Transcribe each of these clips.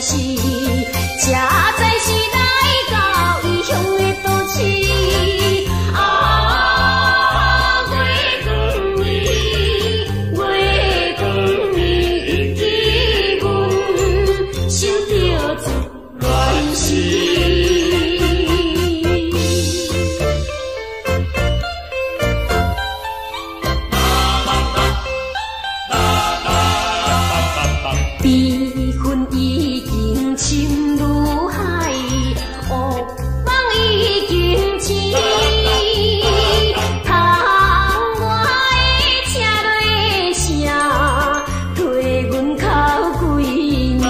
是，这才是来到异乡的都市。啊，月光暝，月光暝，记阮守着自恋心。悲恨已经深如海，恶梦已经醒。窗外的车轮声，替阮哭几年。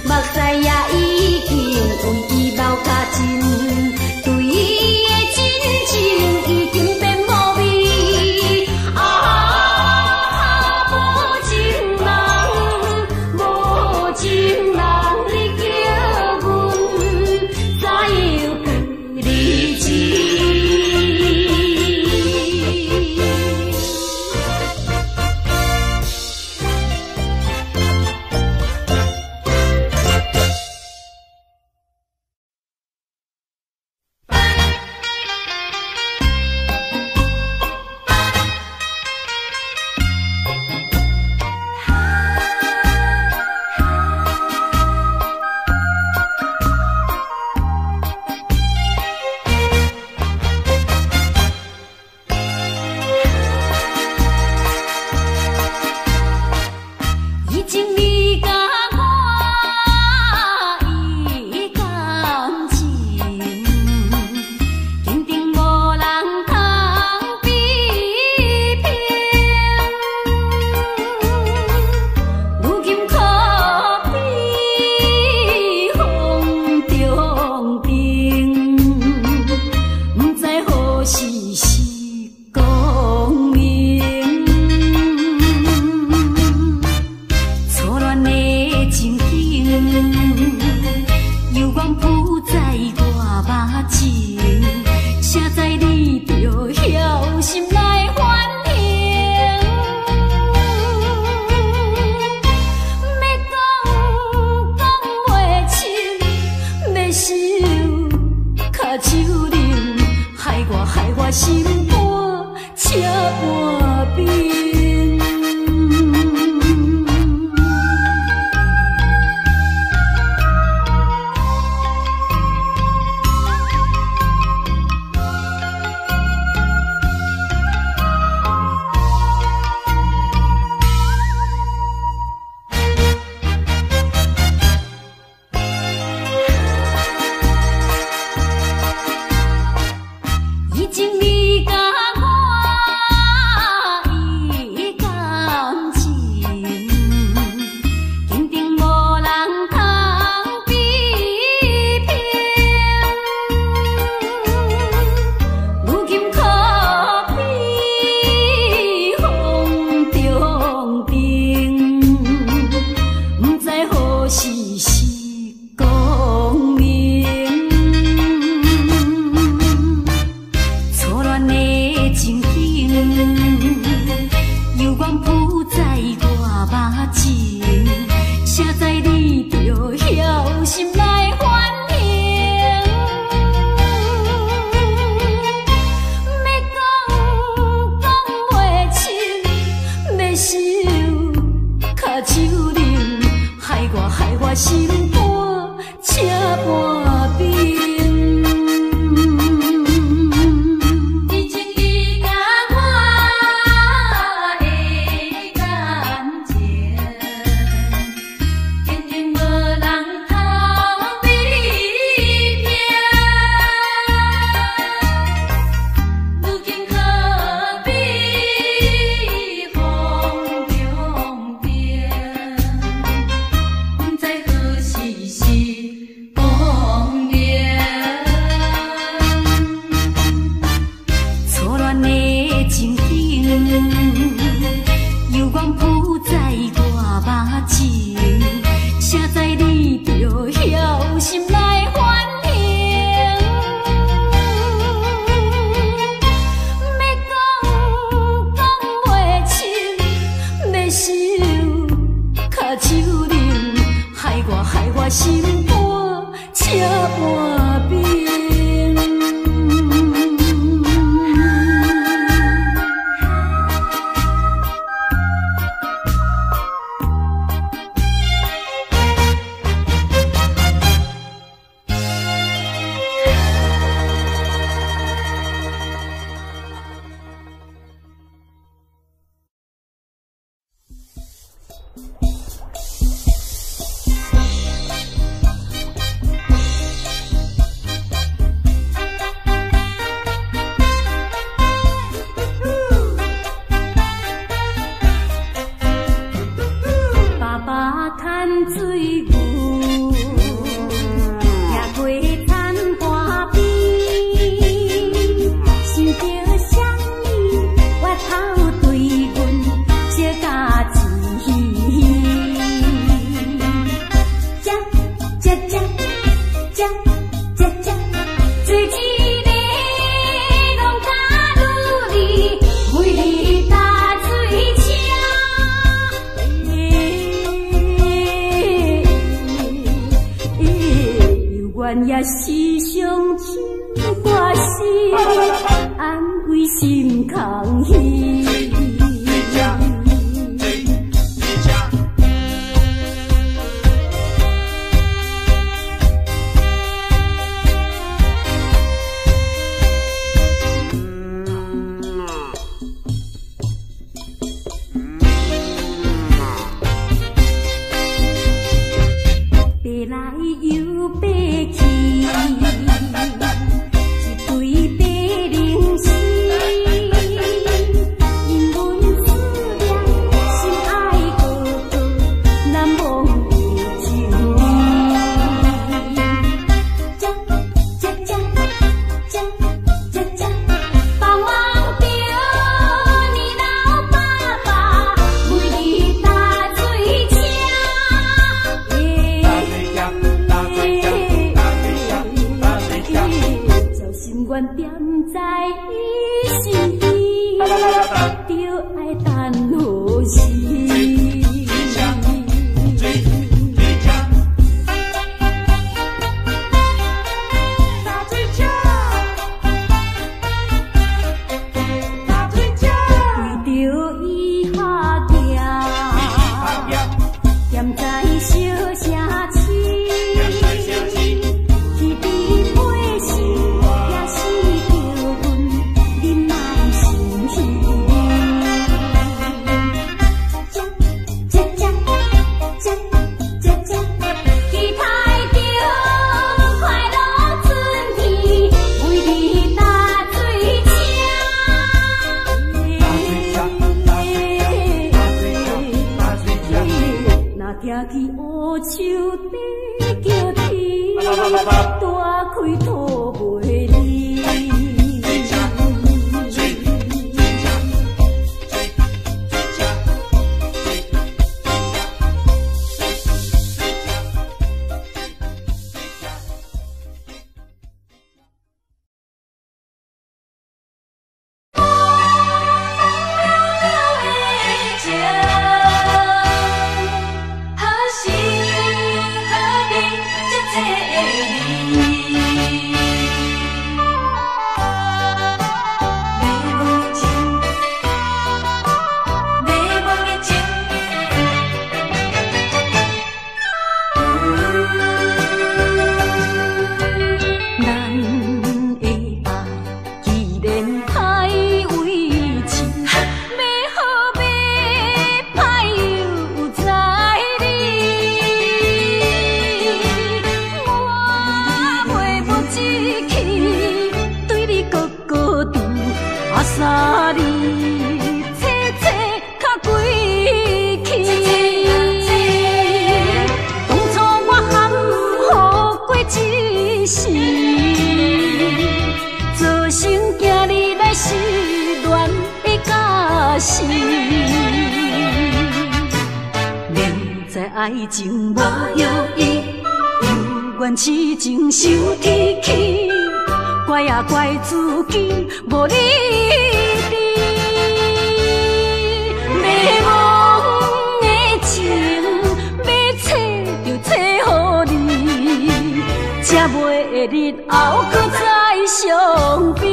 目屎也已经为伊流甲尽，对伊的真情已经变无味。情人你叫阮怎样对你情？已经你甲我依感情，坚定无人通比拼。如今可比风中冰，不知何时是光明。错乱的情景，犹原浮在我目前，谁知你着晓心来反省？要讲袂清，要想卡手冷，害我心肝车半冰。已经你甲我时常唱歌诗，安慰心空虚。爱情无药医，有缘痴情受天气，怪啊怪自己无理智。迷茫的情，要找就找予你，才袂日后搁再相比。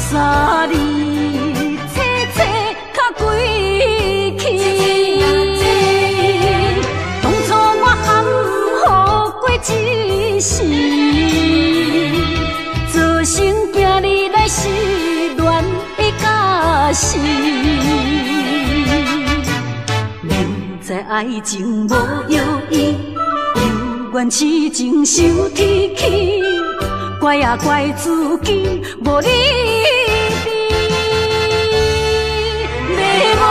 三日切切较归去，当初我含糊过一世，造成今日来失恋的假死。明知爱情无药医，有愿痴情受天气，怪啊怪自己无理智。迷茫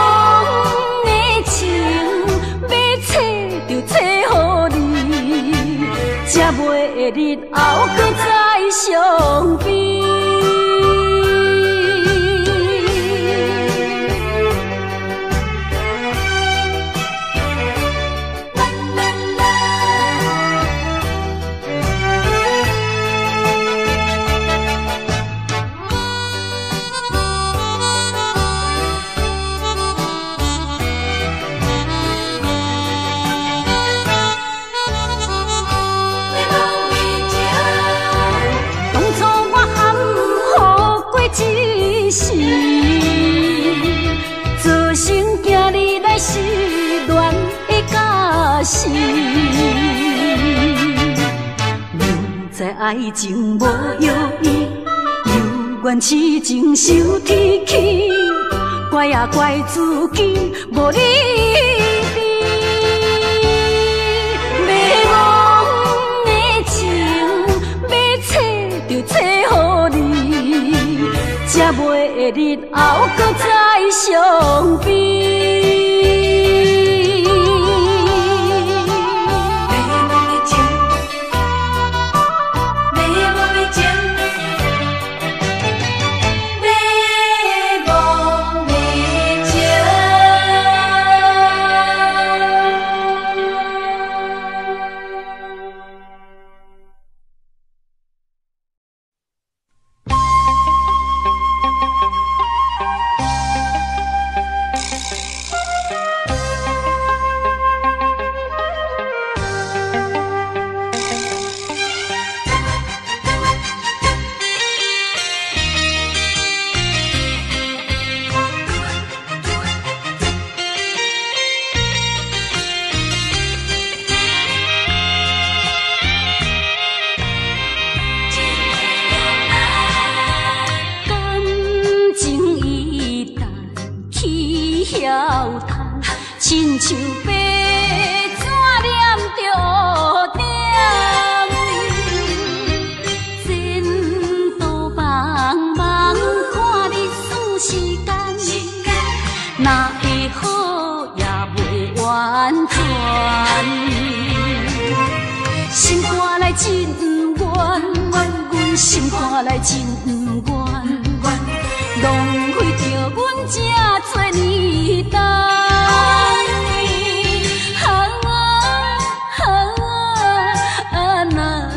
的情，要找就找予你，才袂日后搁再相比。做成今日来失恋的假死，明知爱情无意义，又愿痴情受天气，怪啊怪自己无理智。迷茫的情，要找就找予你，才袂日后搁再相比。亲像白纸念着点，前途茫茫，看日子时间，哪会好也袂完全。心肝内真不愿，阮心肝内真不愿，浪费着阮这多年等。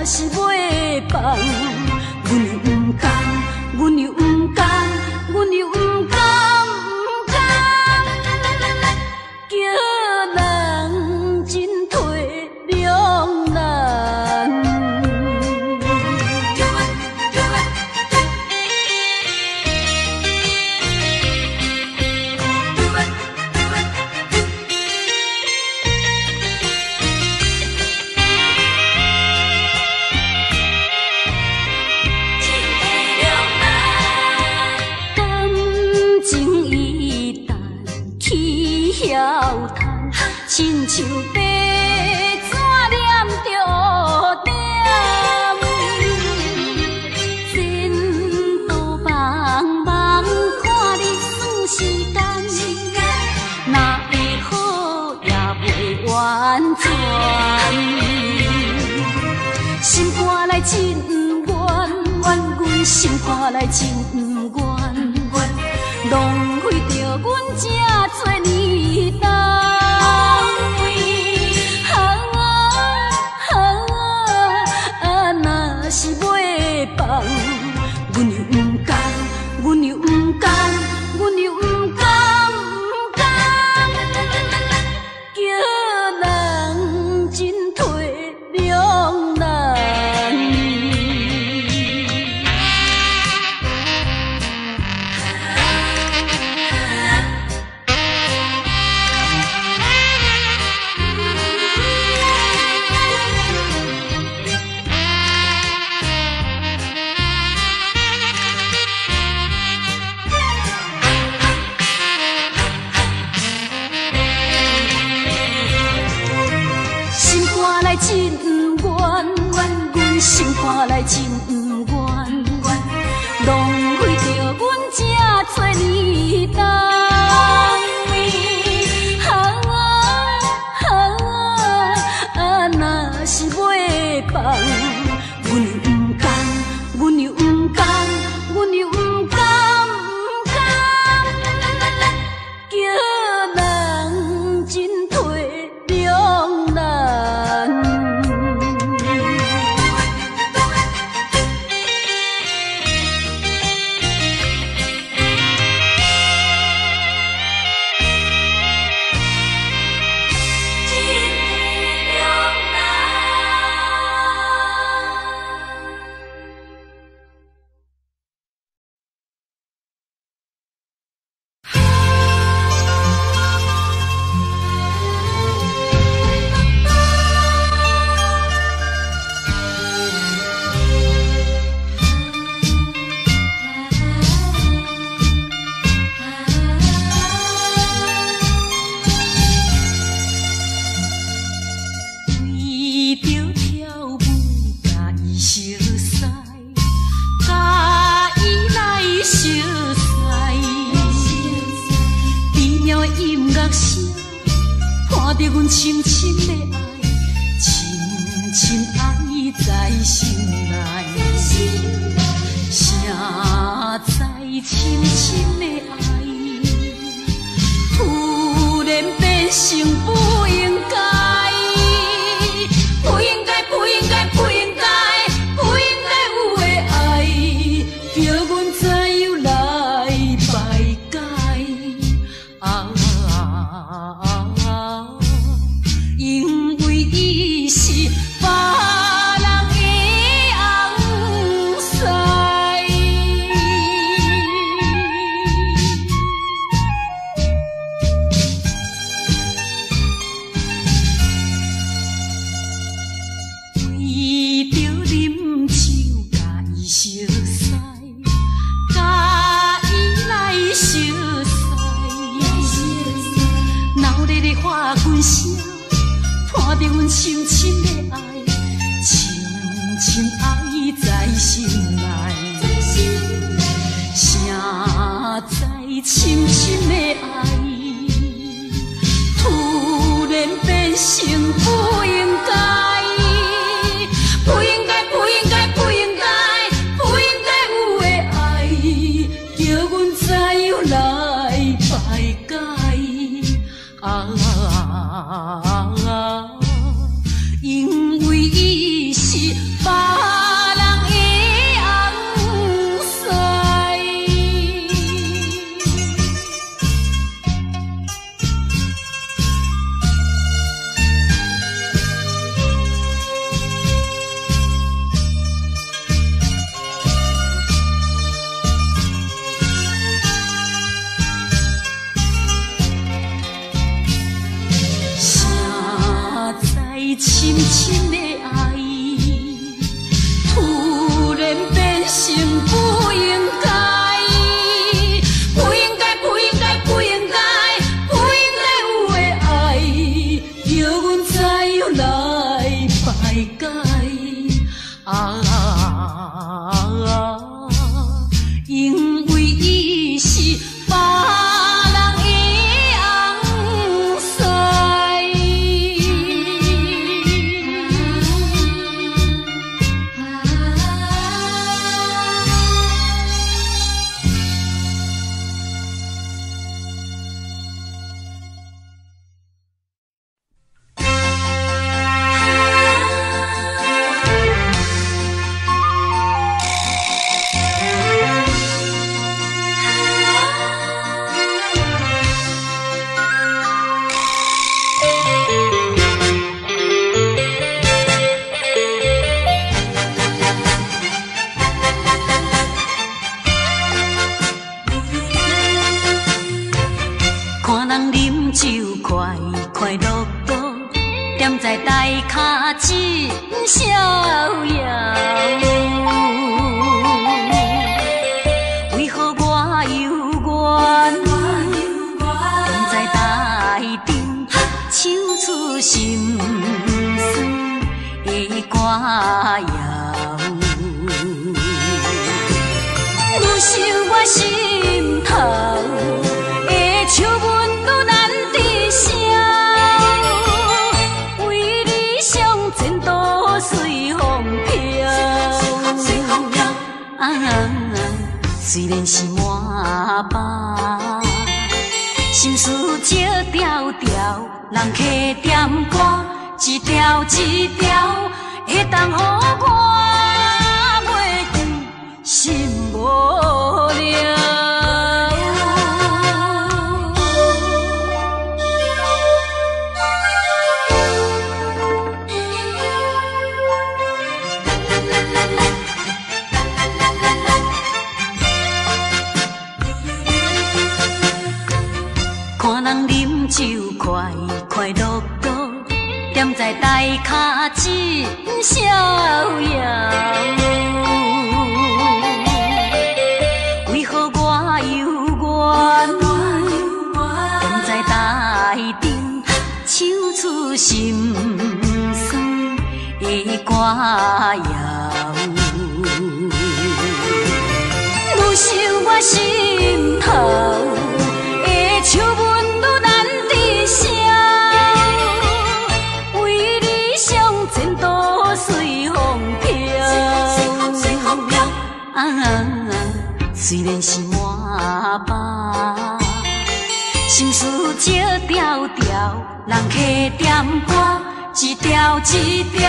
是袂放，阮又不甘，阮又不甘，阮又不甘，不甘，叫人真体谅咱。亲像白纸念着点，前途茫茫，看日子时间，哪会好也袂完全。心肝内真不愿，阮心肝内真不愿，浪费着阮这多年等。是袂放，阮又不甘，阮又不甘，阮又不甘，不甘，叫人真体谅咱。心看来真不愿，浪费着阮这多年冬。若是袂放，阮又不甘，阮又不甘，阮又不甘，不甘，叫人真体两难。看着阮深深的爱，深深爱在心内，谁知深深的爱，突然变成不应该，不应该，不应该，不应该，不应该有的爱，叫阮怎样来排解？因为伊是别人的红婿，为着啉酒甲伊相识，甲伊来相识，闹热的花拳声。看着阮深深的爱，深深爱在心内，谁知深深的爱，突然变成不应该，不应该，不应该，不应该，不应该有的爱，叫阮怎样来排解？因为伊是别人的红婿。深深的爱，突然变成不应该，不应该，不应该，不应该，不应该有的爱，叫阮怎样来排解？因为伊是别人的红婿。看人饮酒快快乐乐，踮在台脚真逍遥。为何我犹原踮在台顶，唱出心酸的歌谣？愈想我心头的笑纹愈难抵消，为理想前途随风飘。虽然是满腹心事笑条条，人客点歌一条一条，会当予我袂记心无了。看人饮酒快快乐乐，踮在台脚真逍遥。为何我犹原踮在台顶，唱出心酸的歌谣？愈想我心头的笑纹愈难抵消，为理想前途随风飘。虽然是满腹心事笑条条，人客点歌一条一条，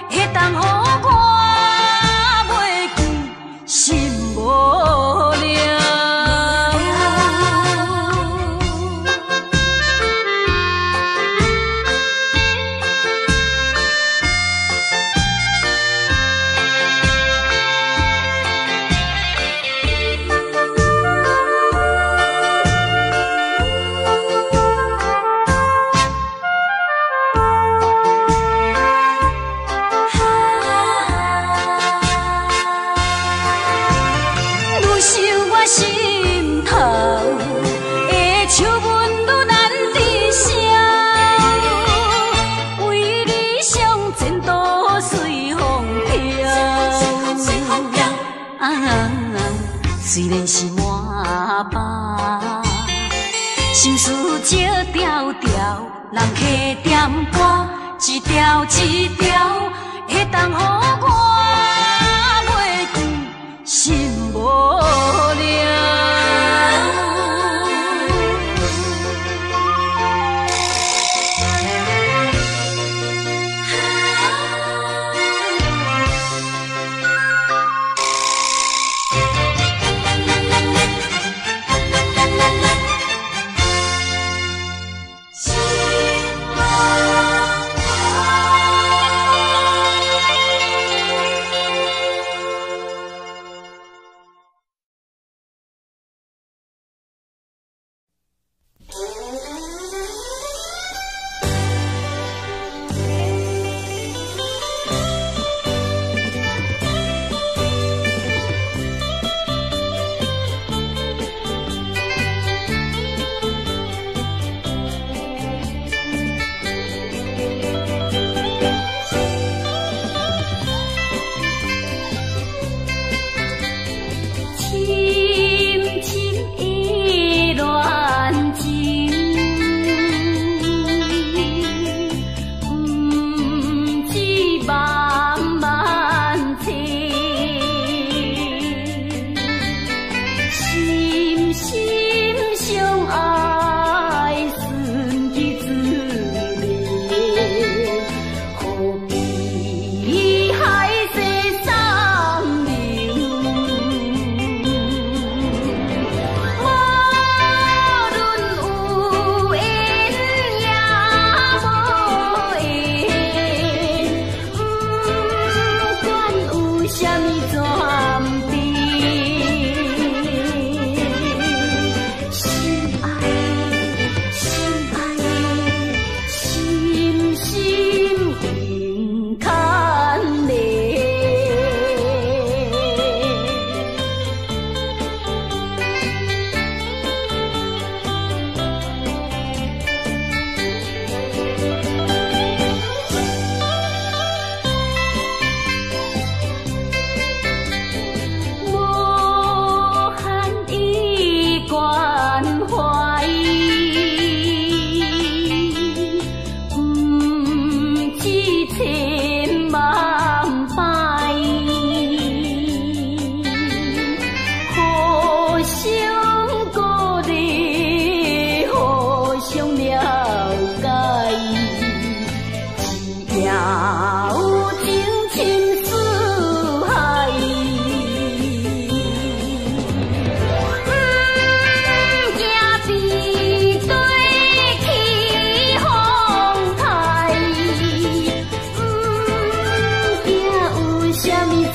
会当予我袂记心无了。心头的笑纹愈难抵消，为理想前途随风飘。虽然是满腹心事笑条条，人客点歌一条一条，会当予我袂记心无了。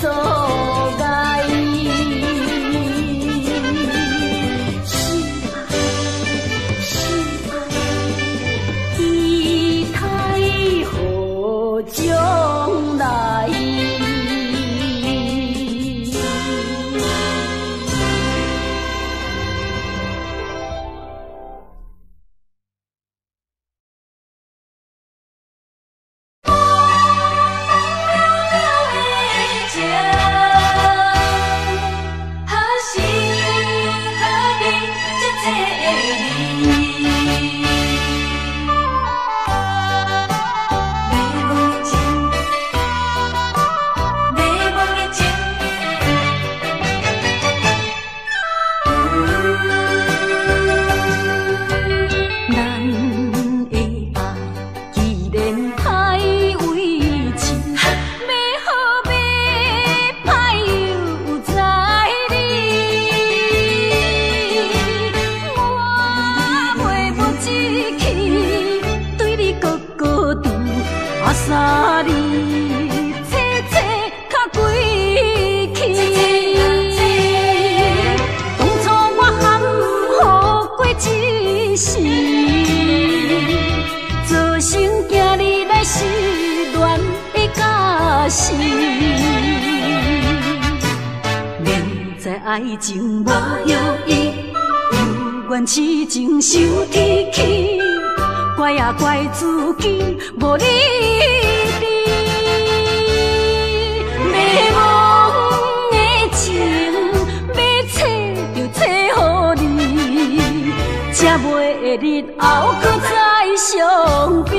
阻碍。是爱，期待好将来。爱情无药医，有缘痴情受天气，怪啊怪自己无理智。迷茫的情，要找就找予你，才袂日后搁再相比。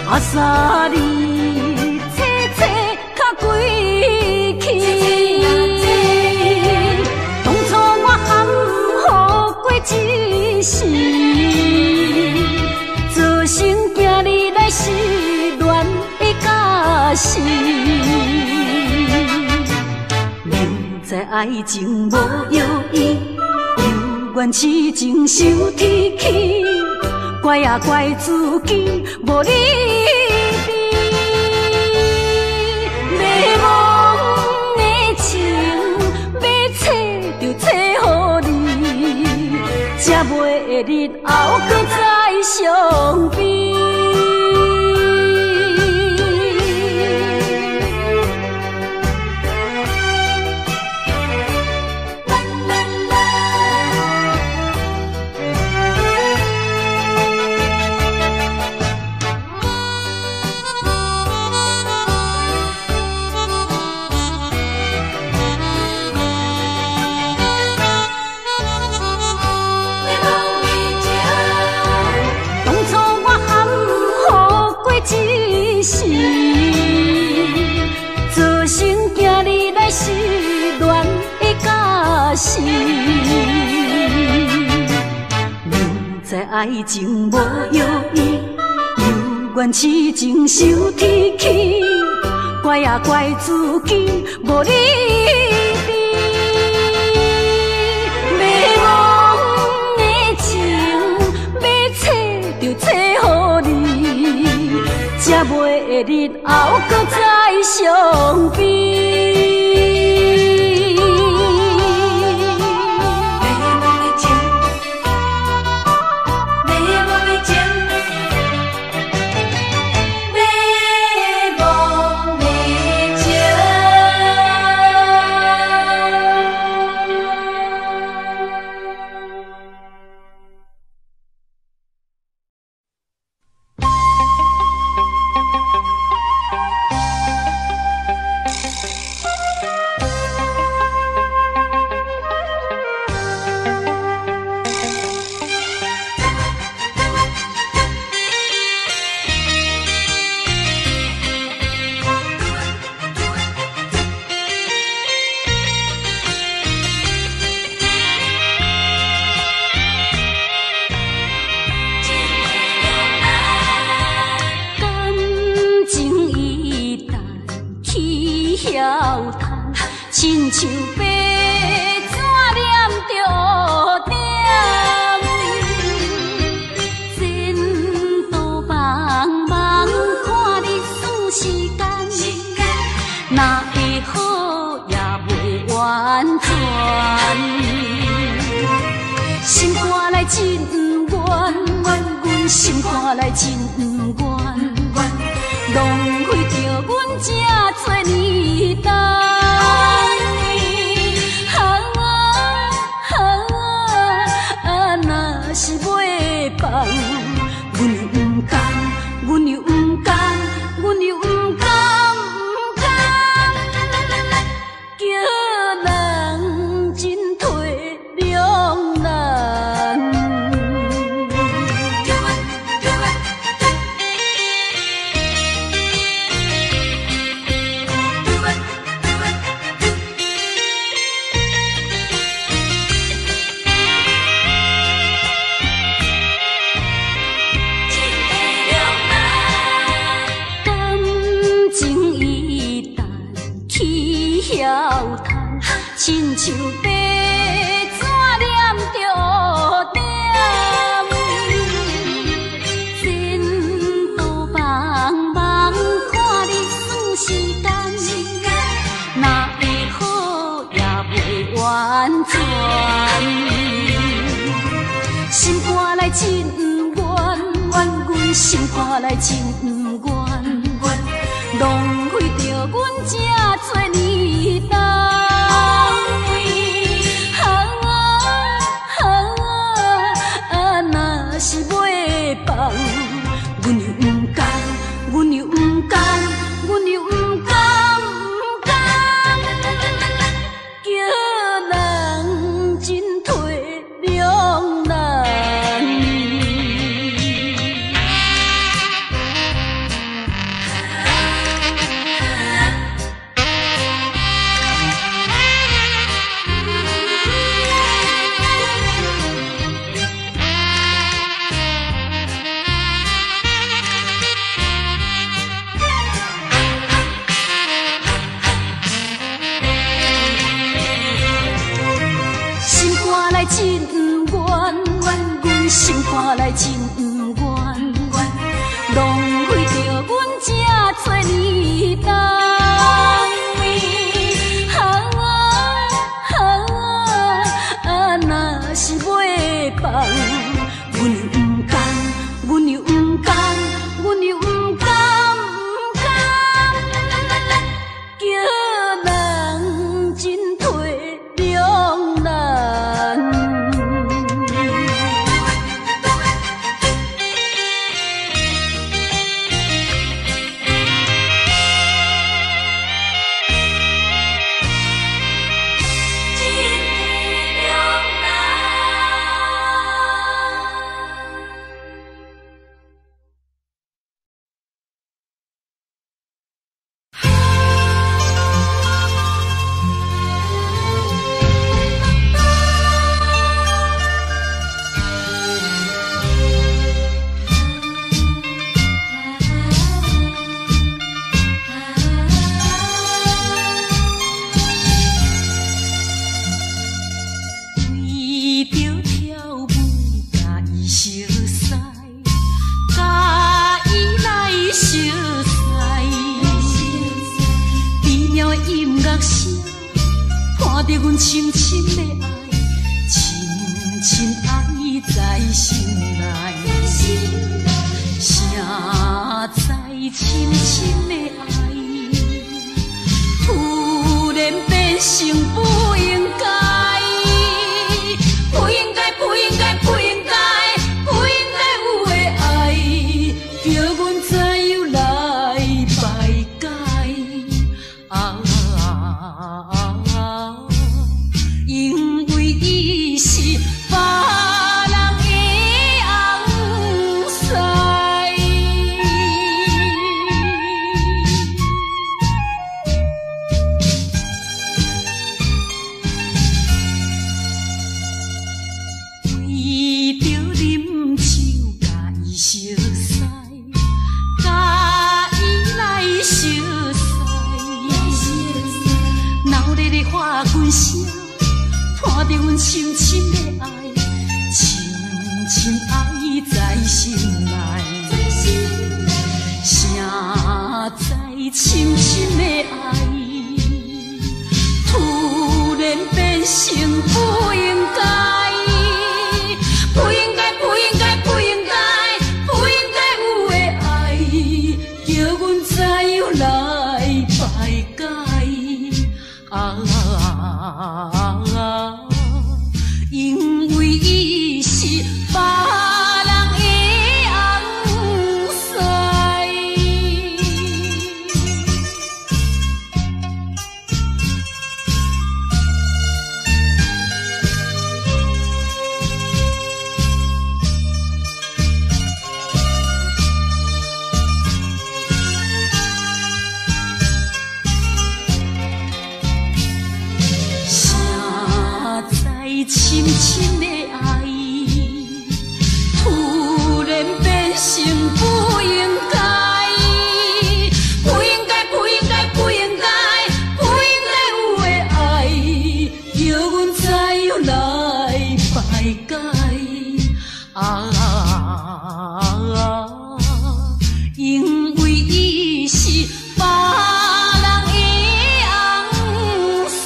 啊，三年切切较归去，当初我含糊过一世，造成今日来失恋的假死。明知爱情无药医，有缘痴情受天气。怪啊怪自己无理智，迷茫的情要找就找予你，才袂日后搁再相比。一世，造成今日来失恋的假死。明知爱情无药医，有缘痴情受天气，怪啊怪自己无理智。迷茫的情要找就找予你，才袂日后搁再相比。晓窗，亲像白纸念着点。前途茫茫，看日子时间，哪会好也袂完全。心肝内真不愿，阮心肝内真不愿，浪费着阮这多年等。若是袂放，阮又不甘，阮又不甘，阮又不甘，不甘，叫人真体谅人。亲像白纸念着点，前途茫茫，看日子时间，哪会好也袂完全。心肝内真不愿，阮心肝内真不愿，浪费着阮这多年等。是袂放，阮又不甘，阮又不甘，阮又不甘，不甘，叫人真体谅人。真不愿，阮心肝内真不愿，浪费着阮这多年等。若是袂放，阮又不甘，阮又不甘，阮又不甘，不甘，叫人真体谅人。看着阮深深的爱，深深爱在心内，谁知深深的爱，突然变成不应该，不应该，不应该，不应该，不应该有的爱，叫阮怎样来排解啊？因为伊是别人的红婿，着阮深深的爱，深深爱在心内，谁知深深的爱，突然变成不应该，不应该，不应该，不应该，不应该有的爱，叫阮怎样来排解？啊，因为伊是别人的红婿。深深的爱，突然变成不应该，不应该，不应该，不应该，不应该有的爱，叫阮怎样来排解？啊，因为伊是别人的红婿。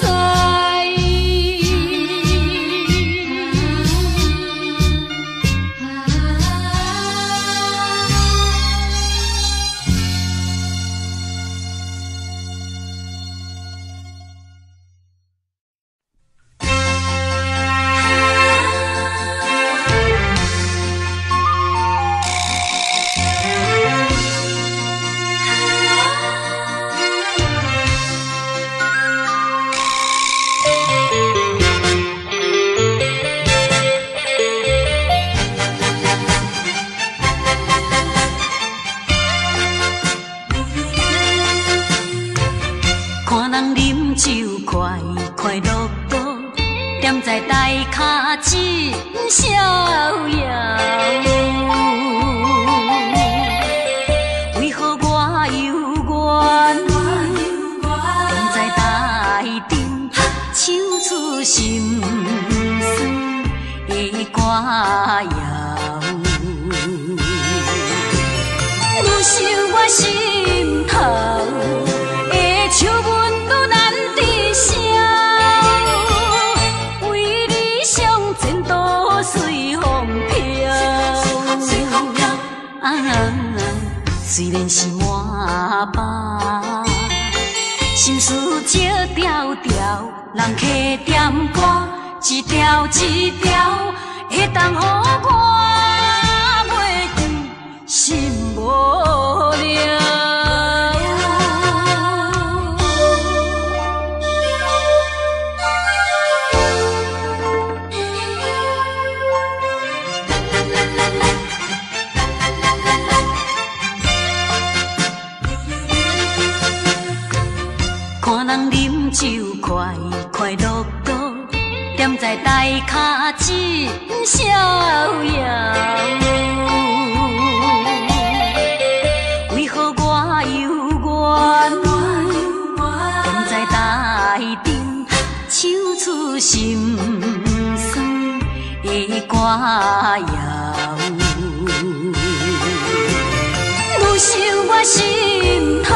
看人饮酒快快乐乐，踮在台脚真逍遥。为何我犹原踮在台顶，唱出心酸的歌谣？愈想我心头。笑阮愈难治消，为理想前途随风飘。虽然是满腹心事少条条，人客点歌一条一条，会当予我袂记心无聊。看人饮酒快快乐乐，踮在台脚真逍遥。为何我犹原踮在台顶，唱出心酸的歌谣？愈想我心头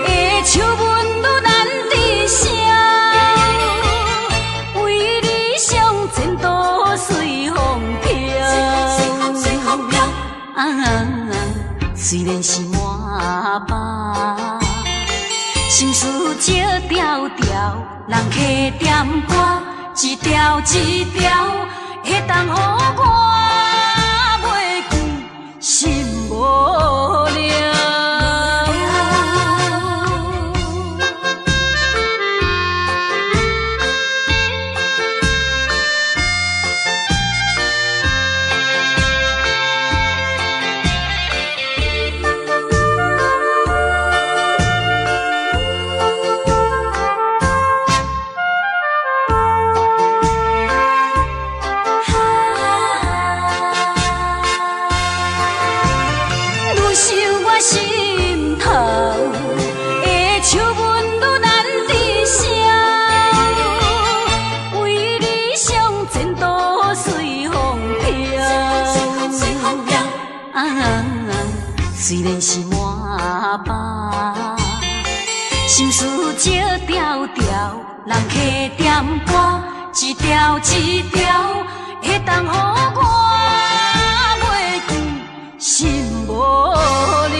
的笑阮愈难治消，为理想前途随风飘。虽然是满腹心事少条条，人客点歌一条一条，会当予我袂记心无聊。愈想心事借条条，人客点歌，一条一条，会当予我袂记心无了。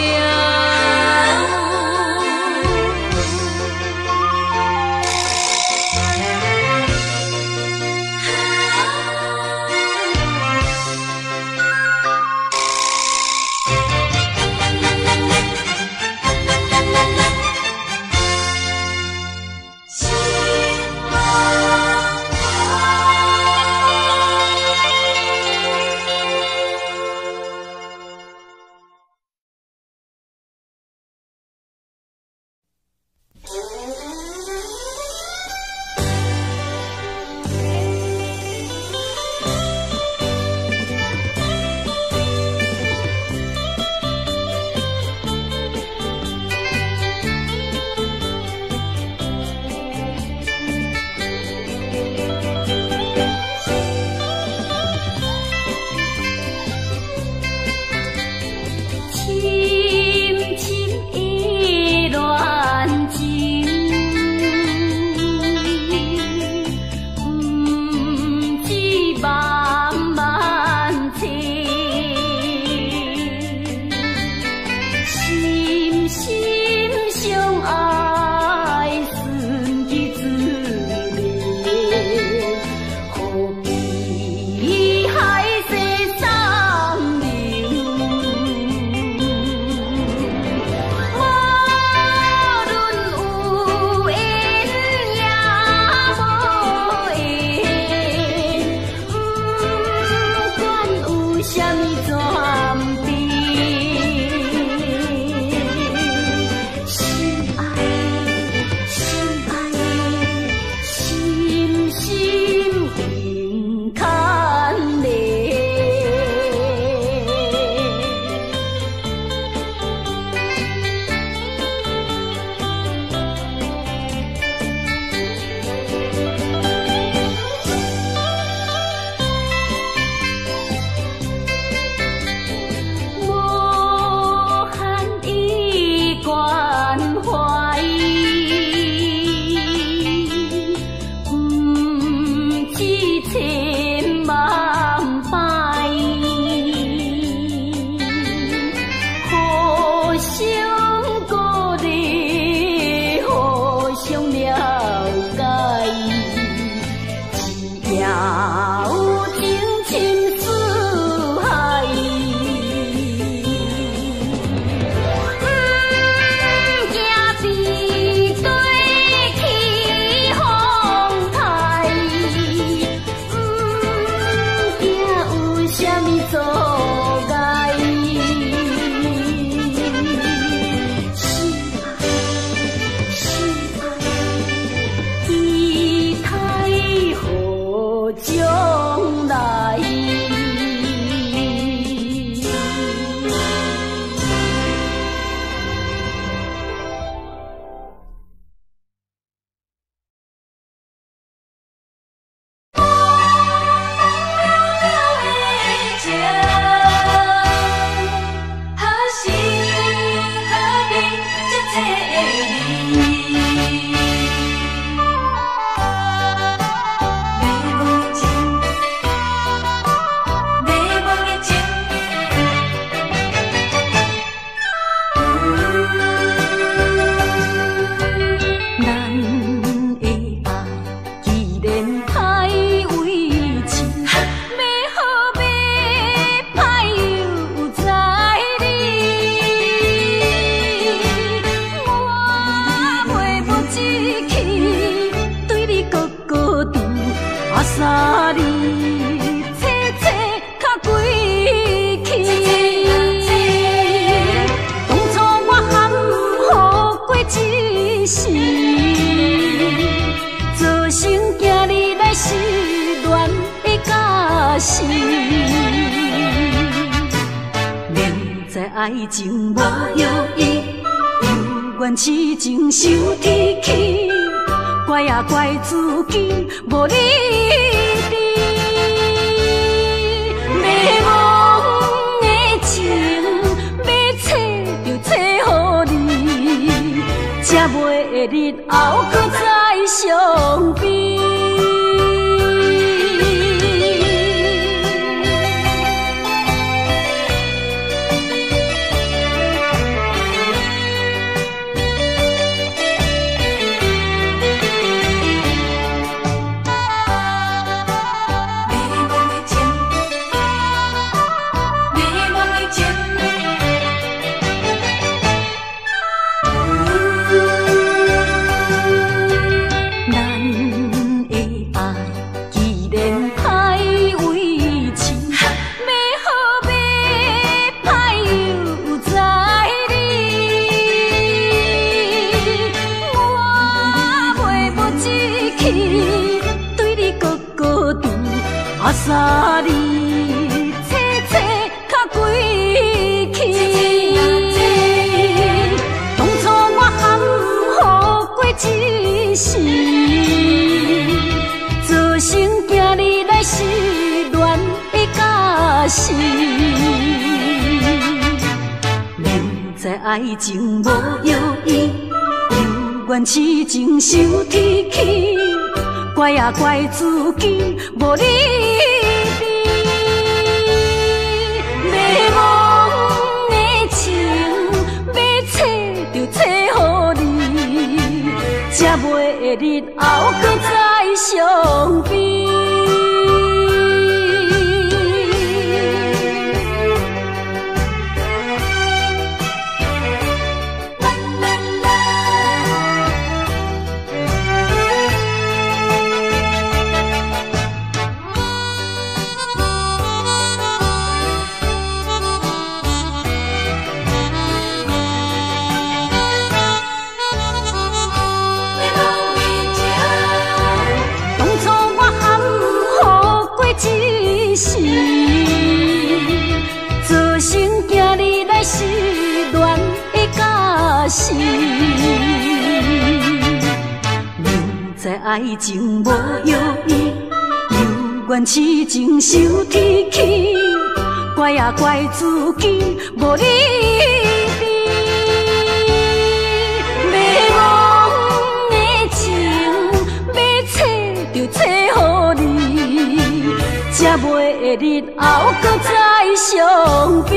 爱情无药医，有缘痴情受天气，怪啊怪自己无理智。迷茫的情，要找就找予你，才袂日后搁再相比。三日切切较归去，当初我含糊过一世，做成今日来失恋的假死。明知爱情无药医，又怨痴情受天气，怪也怪自己无理智。迷茫的情要找就找予你，才袂日后搁再相比。做成今日来失恋的假死，明知爱情无药医，又怨痴情受天气，怪也怪自己无理智。迷茫的情要找就找予你，才袂日后搁再相比。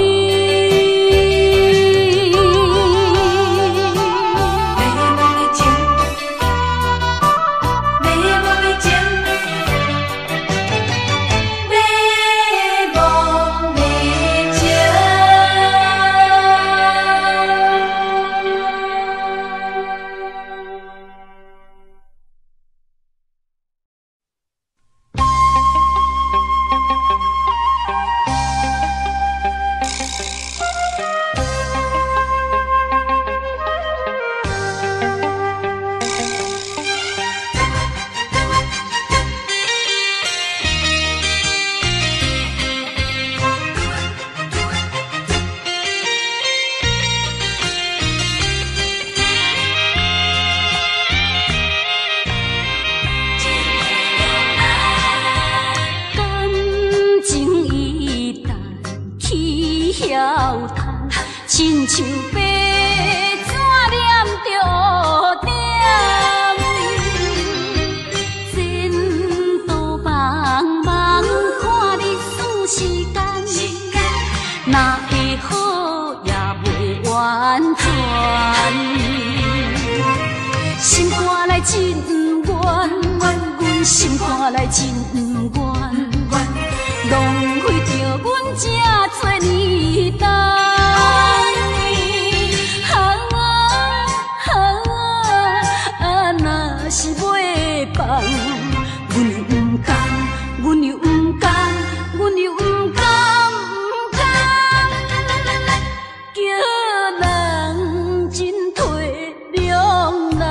亲像白纸念着点，前途茫茫，看日数时间，哪会好也袂完全。心肝内真冤，阮心肝内真冤，浪费着阮这多年等。是袂放，阮又不甘，阮又不甘，阮又不甘，不甘，叫人真体谅人。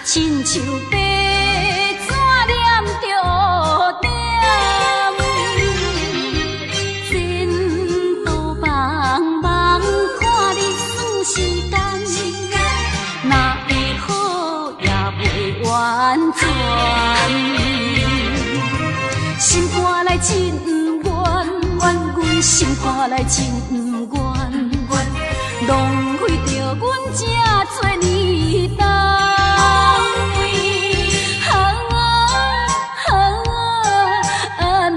亲像白纸念真不愿，阮心肝内真不愿，浪费着阮这多年等。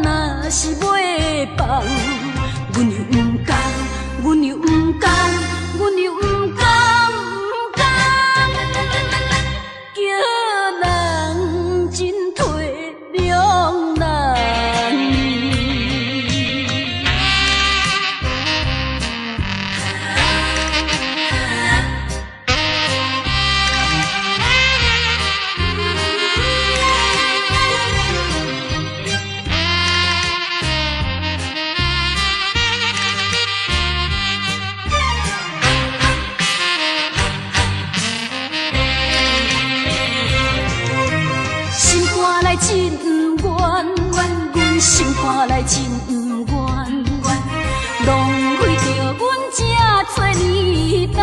若是袂放，阮又不甘，阮又不甘，阮又不甘，不甘，叫人真体谅难。真不愿，阮心肝内真不愿，浪费着阮这多年等。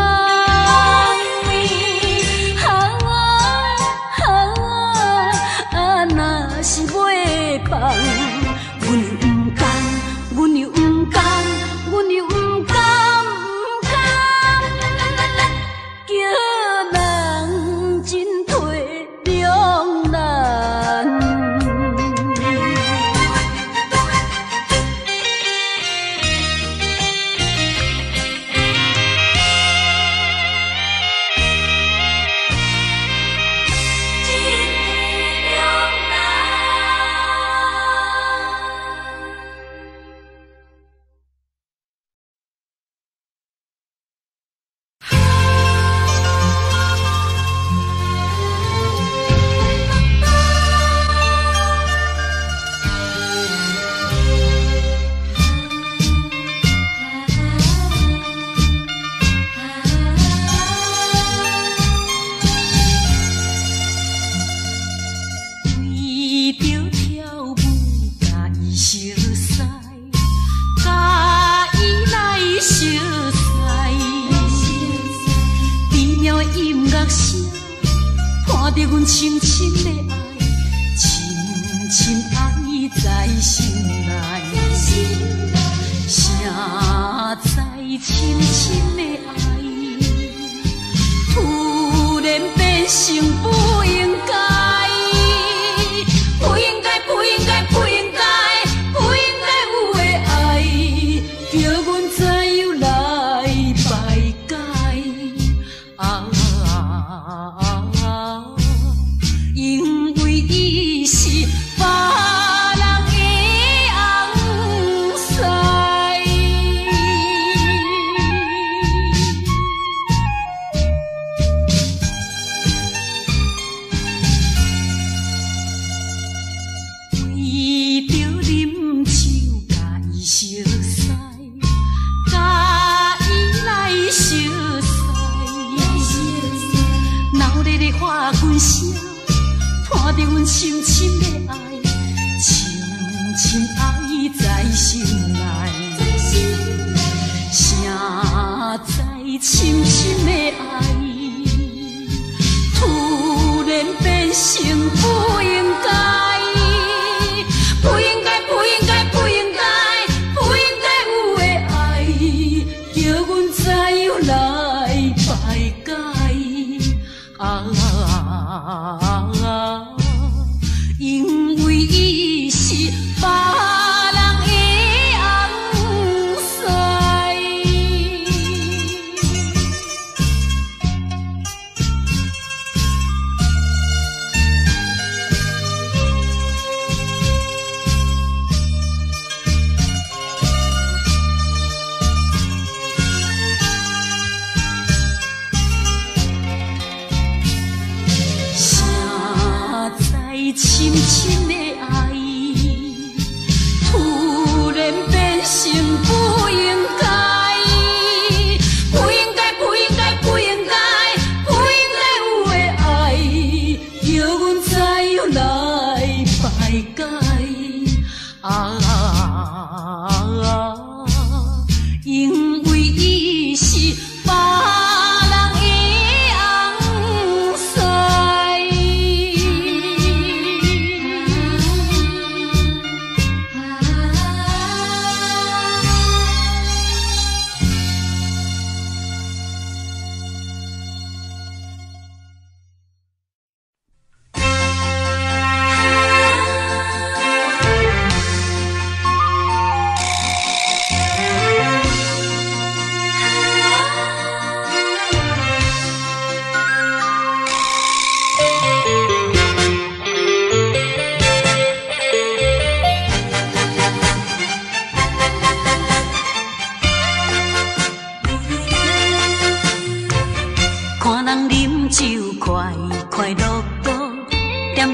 若是袂放，阮又不甘，阮又不甘，阮又不甘，不甘，叫人真体谅难。看着阮深深的爱，深深爱在心内，谁知深深的爱，突然变成不应该，不应该，不应该，不应该，不应该有的爱，叫阮怎样来排解啊？因为伊是别人的红婿，为着啉酒甲伊相识，甲伊来相识，闹热的花拳声。看着阮深深的爱，深深爱在心内，谁知深深的爱，突然变成不应该，不应该，不应该，不应该，不应该有的爱，叫阮怎样来排解啊？因为伊是别人的红婿。深深的爱，突然变成不应该，不应该，不应该，不应该，不应该有的爱，叫阮怎样来排解啊？因为伊是别人的红婿。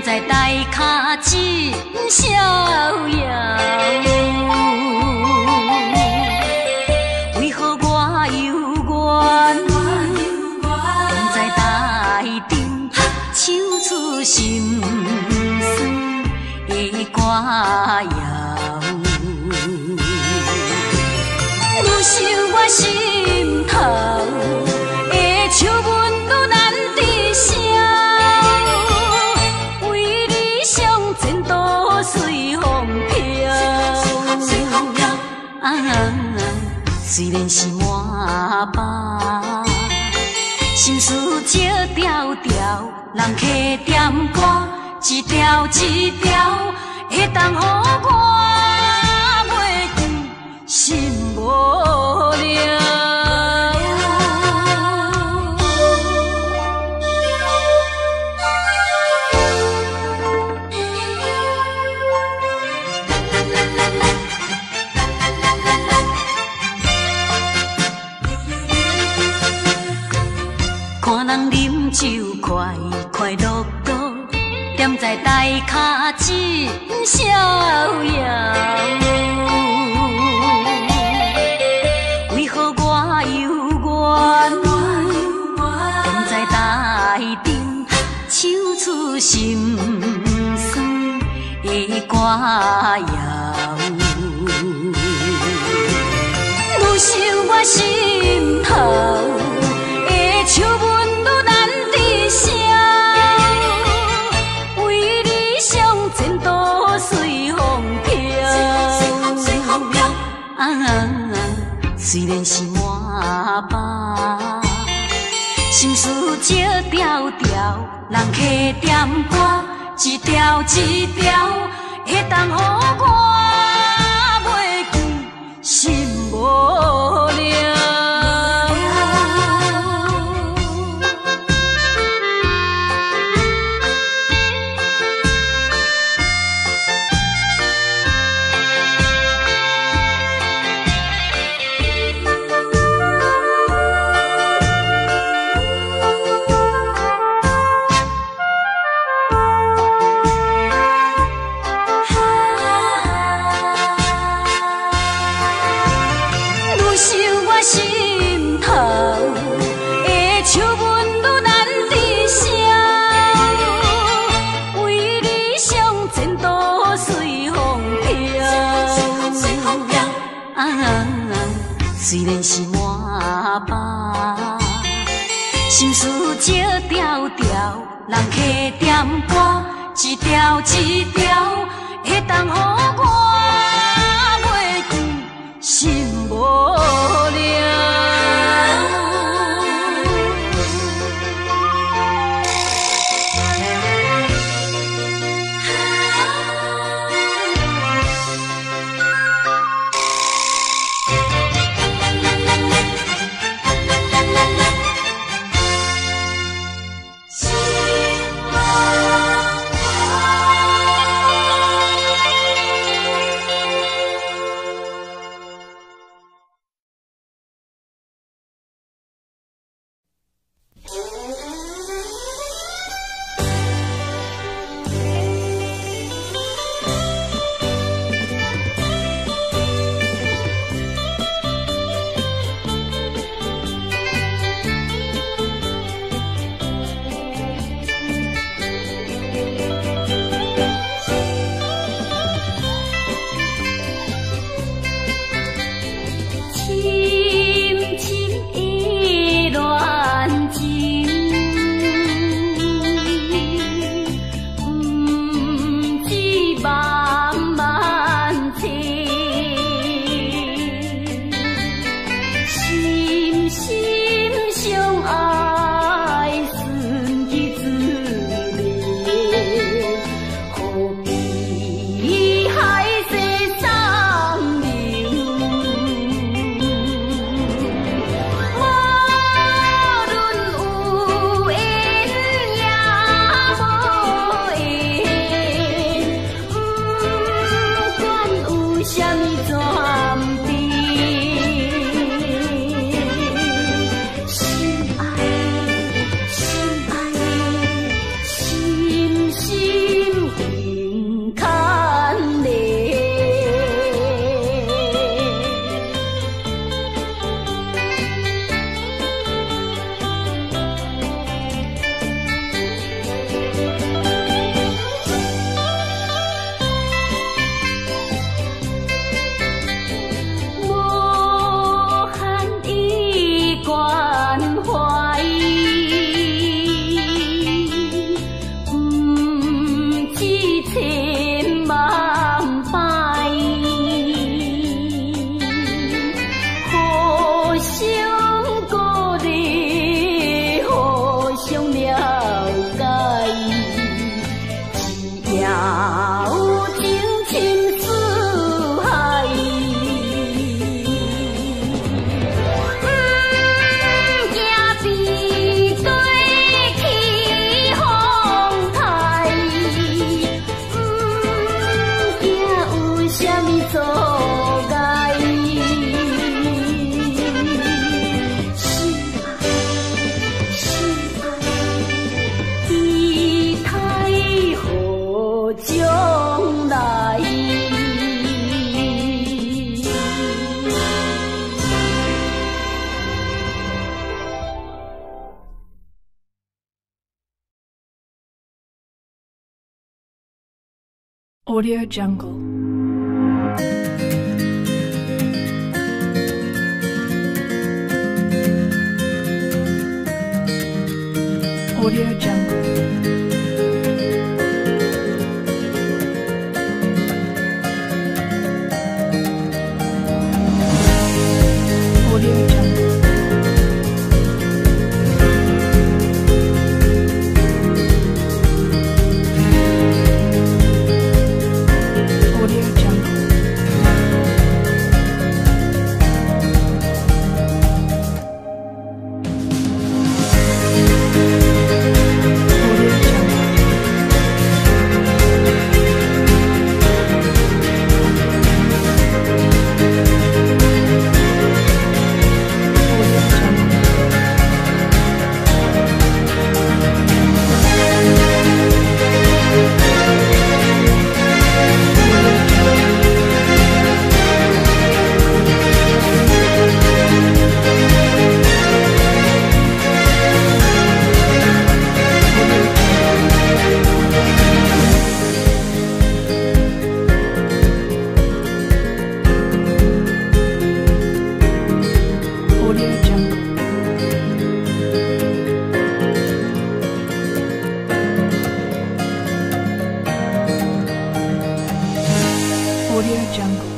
在台脚真逍遥。为何我犹原踮在台顶，唱出心酸的歌谣？愈想我心头的笑纹愈难抵消，为理想前途随风飘。虽然是满腹心事笑条条，人客点歌一条一条，会当予我袂记心无聊。看人饮酒快快乐乐，踮在台脚真逍遥。为何我犹原踮在台顶，唱出心酸的歌谣？愈想我心头的笑纹愈难抵消，为理想前途随风飘。虽然是满腹心事笑条条，人客点歌一条一条，会当予我袂记心无聊。心头的笑纹愈难抵消，为理想前途随风飘。虽然是满腹心事笑条条，人客点歌一条一条，会当予我袂记心无聊。阻碍。是爱，期待好将来。Audio Jungle. Audio Jungle. Audio Jungle. Audio Jungle. Audio Jungle.